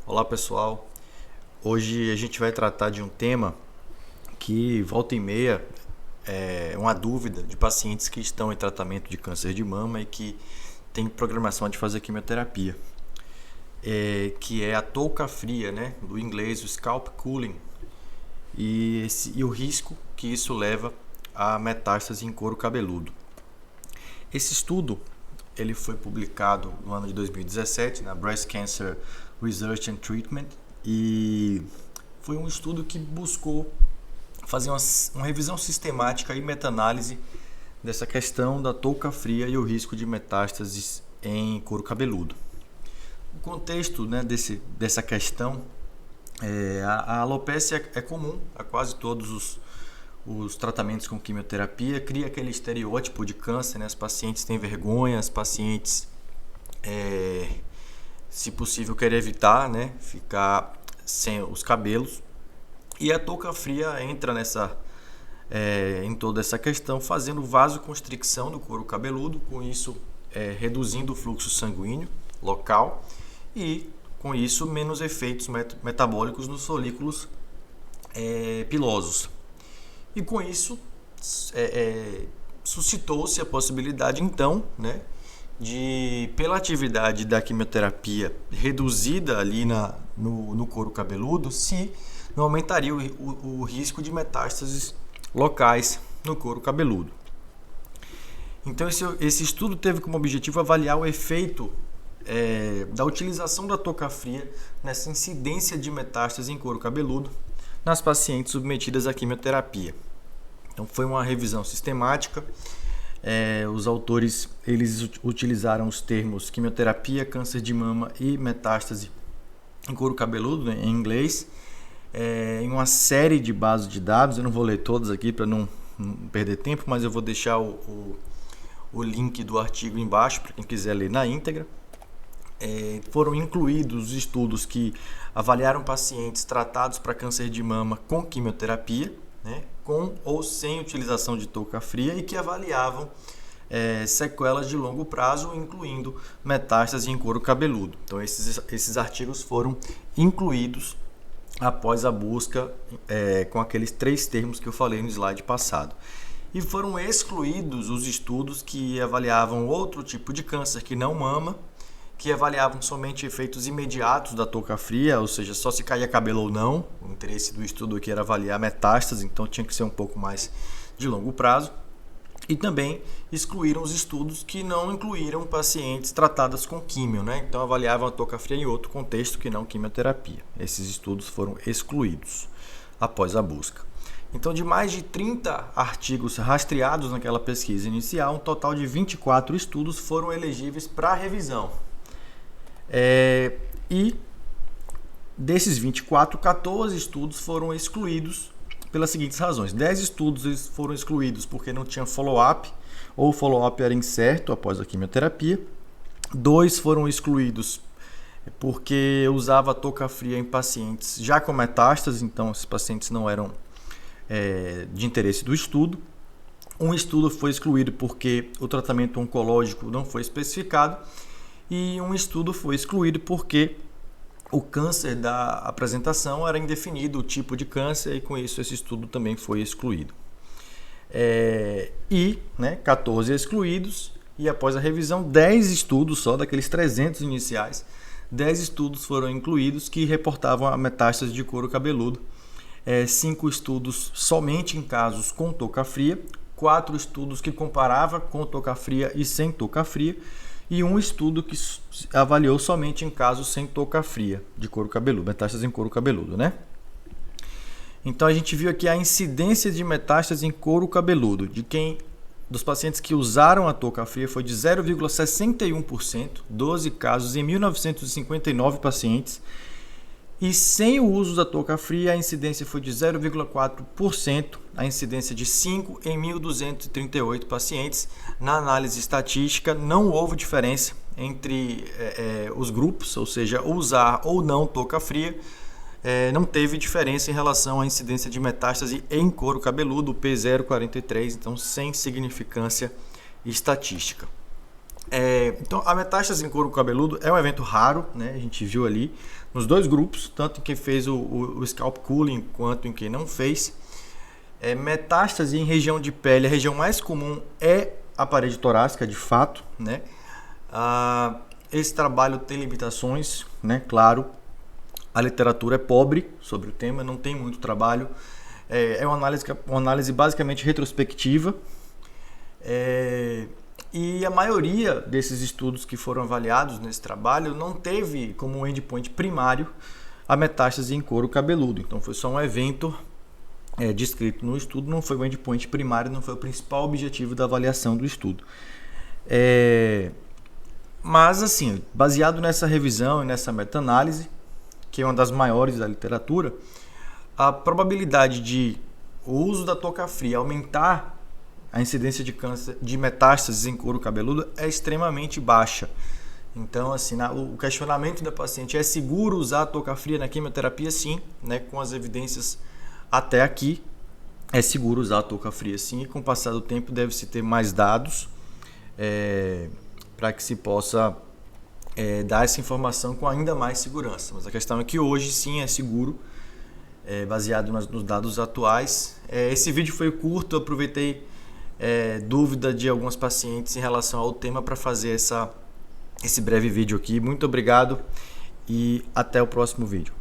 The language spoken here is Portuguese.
Olá pessoal, hoje a gente vai tratar de um tema que volta e meia é uma dúvida de pacientes que estão em tratamento de câncer de mama e que têm programação de fazer quimioterapia, que é a touca fria, né? Do inglês o scalp cooling e o risco que isso leva a metástase em couro cabeludo. Esse estudo ele foi publicado no ano de 2017 na Breast Cancer Research and Treatment e foi um estudo que buscou fazer uma revisão sistemática e meta-análise dessa questão da touca fria e o risco de metástases em couro cabeludo. O contexto, né, dessa questão a alopecia é comum a quase todos os tratamentos com quimioterapia, cria aquele estereótipo de câncer, né? As pacientes têm vergonha, as pacientes, se possível, querem evitar, né? Ficar sem os cabelos. E a touca fria entra em toda essa questão, fazendo vasoconstricção do couro cabeludo, com isso reduzindo o fluxo sanguíneo local e, com isso, menos efeitos metabólicos nos folículos pilosos. E com isso suscitou-se a possibilidade então, né, de, pela atividade da quimioterapia reduzida ali no couro cabeludo, se não aumentaria o risco de metástases locais no couro cabeludo. Então esse estudo teve como objetivo avaliar o efeito da utilização da touca fria nessa incidência de metástase em couro cabeludo nas pacientes submetidas à quimioterapia. Então foi uma revisão sistemática. Os autores eles utilizaram os termos quimioterapia, câncer de mama e metástase em couro cabeludo, né, em inglês, em uma série de bases de dados. Eu não vou ler todas aqui para não perder tempo, mas eu vou deixar o link do artigo embaixo para quem quiser ler na íntegra. Foram incluídos estudos que avaliaram pacientes tratados para câncer de mama com quimioterapia, né, com ou sem utilização de touca fria, e que avaliavam sequelas de longo prazo, incluindo metástase em couro cabeludo. Então esses artigos foram incluídos após a busca com aqueles 3 termos que eu falei no slide passado. E foram excluídos os estudos que avaliavam outro tipo de câncer que não mama, que avaliavam somente efeitos imediatos da touca fria, ou seja, só se caía cabelo ou não. O interesse do estudo aqui era avaliar metástase, então tinha que ser um pouco mais de longo prazo. E também excluíram os estudos que não incluíram pacientes tratadas com químio, né? Então avaliavam a touca fria em outro contexto que não quimioterapia. Esses estudos foram excluídos após a busca. Então, de mais de 30 artigos rastreados naquela pesquisa inicial, um total de 24 estudos foram elegíveis para revisão. E desses 24, 14 estudos foram excluídos pelas seguintes razões. 10 estudos foram excluídos porque não tinha follow-up, ou o follow-up era incerto após a quimioterapia. 2 foram excluídos porque usava touca fria em pacientes já com metástase, então esses pacientes não eram de interesse do estudo. Um estudo foi excluído porque o tratamento oncológico não foi especificado. E um estudo foi excluído porque o câncer da apresentação era indefinido, o tipo de câncer, e com isso esse estudo também foi excluído. 14 excluídos, e após a revisão, 10 estudos, só daqueles 300 iniciais, 10 estudos foram incluídos que reportavam a metástase de couro cabeludo. 5 estudos somente em casos com touca fria, 4 estudos que comparava com touca fria e sem touca fria, e um estudo que avaliou somente em casos sem touca fria de couro cabeludo, metástase em couro cabeludo, né? Então a gente viu aqui a incidência de metástase em couro cabeludo dos pacientes que usaram a touca fria foi de 0,61%, 12 casos em 1959 pacientes, e sem o uso da touca fria a incidência foi de 0,4%, a incidência de 5 em 1.238 pacientes. Na análise estatística não houve diferença entre os grupos, ou seja, usar ou não touca fria, não teve diferença em relação à incidência de metástase em couro cabeludo, P0,43, então sem significância estatística. Então, a metástase em couro cabeludo é um evento raro, né? A gente viu ali nos dois grupos, tanto em quem fez o scalp cooling quanto em quem não fez. Metástase em região de pele, a região mais comum é a parede torácica, de fato, né? Esse trabalho tem limitações, né? Claro, a literatura é pobre sobre o tema, não tem muito trabalho. É uma análise basicamente retrospectiva. E a maioria desses estudos que foram avaliados nesse trabalho não teve como endpoint primário a metástase em couro cabeludo. Então foi só um evento descrito no estudo, não foi o endpoint primário, não foi o principal objetivo da avaliação do estudo. Mas assim, baseado nessa revisão e nessa meta-análise, que é uma das maiores da literatura, a probabilidade de o uso da touca fria aumentar a incidência de câncer de metástases em couro cabeludo é extremamente baixa. Então, assim, o questionamento da paciente: é seguro usar a touca fria na quimioterapia? Sim, né? Com as evidências até aqui, é seguro usar a touca fria sim, e com o passar do tempo deve-se ter mais dados para que se possa dar essa informação com ainda mais segurança. Mas a questão é que hoje sim é seguro, baseado nos dados atuais. Esse vídeo foi curto, eu aproveitei dúvida de algumas pacientes em relação ao tema para fazer esse breve vídeo aqui. Muito obrigado e até o próximo vídeo.